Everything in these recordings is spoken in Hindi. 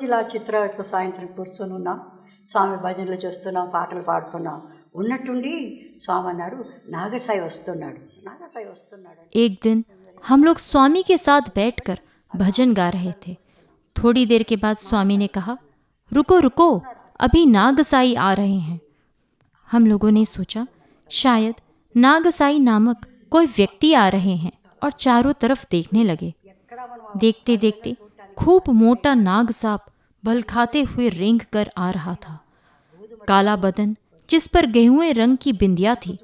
రోజు ఇలా చిత్రావతిలో సాయంత్రం కూర్చొని ఉన్నాం, స్వామి భజనలు చేస్తున్నాం, పాటలు పాడుతున్నాం. ఉన్నట్టుండి స్వామి అన్నారు, నాగసాయి వస్తున్నాడు. నాగసాయి వస్తున్నాడు. एक दिन हम लोग स्वामी के साथ बैठकर भजन गा रहे थे। थोड़ी देर के बाद स्वामी ने कहा, रुको रुको, अभी नागसाई आ रहे हैं। हम लोगों ने सोचा शायद नागसाई नामक कोई व्यक्ति आ रहे हैं और चारों तरफ देखने लगे। देखते देखते खूब मोटा नाग सांप बल खाते हुए रेंग कर आ रहा था। काला बदन जिस पर गेहुए रंग की बिंदिया थी।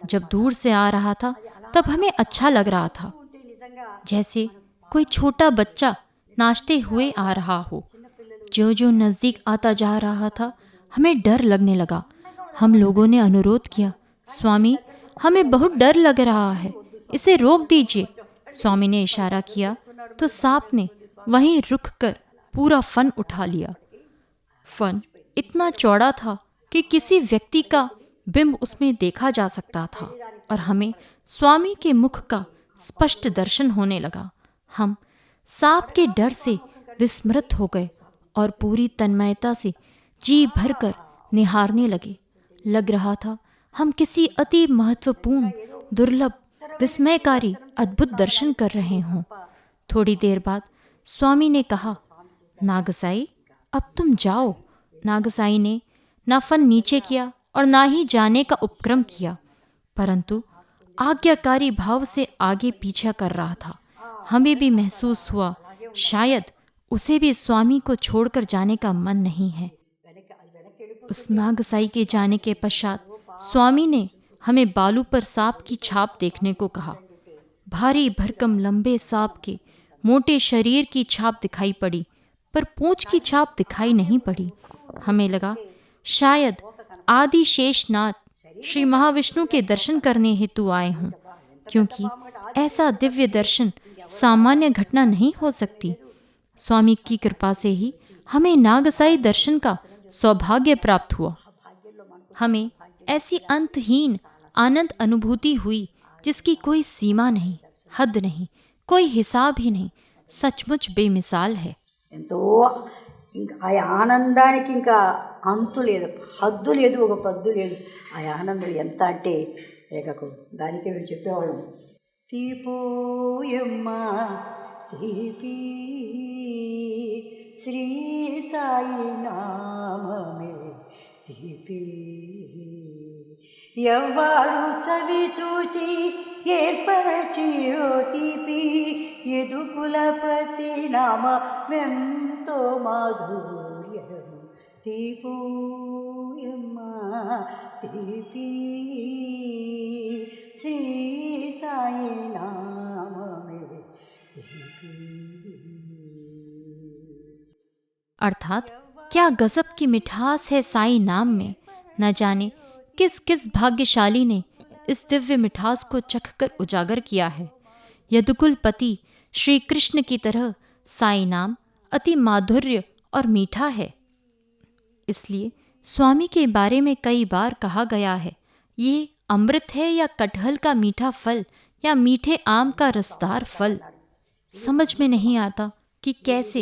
जब दूर से आ रहा था तब हमें अच्छा लग रहा था, जैसे कोई छोटा बच्चा नाचते हुए आ रहा हो। जो जो नज़दीक आता जा रहा था हमें डर लगने लगा। हम लोगों ने अनुरोध किया, स्वामी हमें बहुत डर लग रहा है, इसे रोक दीजिए। स्वामी ने इशारा किया तो सांप ने वहीं रुक कर पूरा फन उठा लिया। फन इतना चौड़ा था कि किसी व्यक्ति का बिंब उसमें देखा जा सकता था और हमें स्वामी के मुख का स्पष्ट दर्शन होने लगा। हम सांप के डर से विस्मृत हो गए और पूरी तन्मयता से जी भरकर निहारने लगे। लग रहा था हम किसी अति महत्वपूर्ण, दुर्लभ, विस्मयकारी अद्भुत दर्शन कर रहे हों। थोड़ी देर बाद स्वामी ने कहा, नागसाई अब तुम जाओ। नागसाई ने ना फन नीचे किया और ना ही जाने का उपक्रम किया, परंतु आज्ञाकारी भाव से आगे पीछा कर रहा था। हमें भी महसूस हुआ शायद उसे भी स्वामी को छोड़कर जाने का मन नहीं है। उस नागसाई के जाने के पश्चात स्वामी ने हमें बालू पर सांप की छाप देखने को कहा। भारी भरकम लंबे सांप के मोटे शरीर की छाप दिखाई पड़ी, पर पूंछ की छाप दिखाई नहीं पड़ी। हमें लगा शायद आदि शेषनाथ श्री महाविष्णु के दर्शन करने हेतु आए हों, क्योंकि ऐसा दिव्य दर्शन सामान्य घटना नहीं हो सकती। स्वामी की कृपा से ही हमें नागसाई दर्शन का सौभाग्य प्राप्त हुआ। हमें ऐसी अंतहीन आनंद अनुभूति हुई जिसकी कोई सीमा नहीं, हद नहीं, कोई हिसाब ही नहीं। सचमुच बेमिसाल है। ఎంతో ఇంకా ఆ ఆనందానికి ఇంకా అంతు లేదు, హద్దు లేదు, ఒక పద్దు లేదు. ఆ ఆనందం ఎంత అంటే రేఖకు దానికే మేము చెప్పేవాళ్ళం, తీపోయమ్మ తీపి శ్రీ సాయి నామమే తీపి. ఎవ్వారు చవి చూచి ఏర్పరచియో తీపి, యదుకులపతి నామమెంతో మాధుర్యము. తీపోయమ్మ తీపి శ్రీ సాయి నామమే తీపి. अर्थात क्या गजब की मिठास है साई नाम में। न जाने किस किस भाग्यशाली ने इस दिव्य मिठास को चखकर उजागर किया है। यदुकुलपति श्री कृष्ण की तरह साई नाम अति माधुर्य और मीठा है। इसलिए स्वामी के बारे में कई बार कहा गया है, ये अमृत है या कटहल का मीठा फल या मीठे आम का रसदार फल। समझ में नहीं आता कि कैसे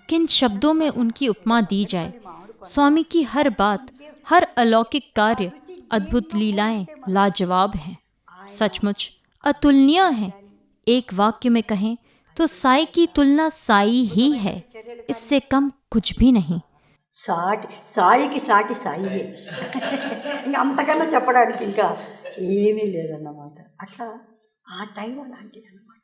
किन शब्दों में उनकी उपमा दी जाए। स्वामी की हर बात, हर अलौकिक कार्य, अद्भुत लीलाएं लाजवाब हैं, सचमुच अतुलनीय हैं। एक वाक्य में कहें तो साई की तुलना साई ही है, इससे कम कुछ भी नहीं। సాటి సాయికి సాటి సాయియే, ఇంకా అంతకన్నా చెప్పడానికి ఇంకా ఏమీ లేదన్నమాట. అట్లా ఆ టైం అలాంటిదన్నమాట.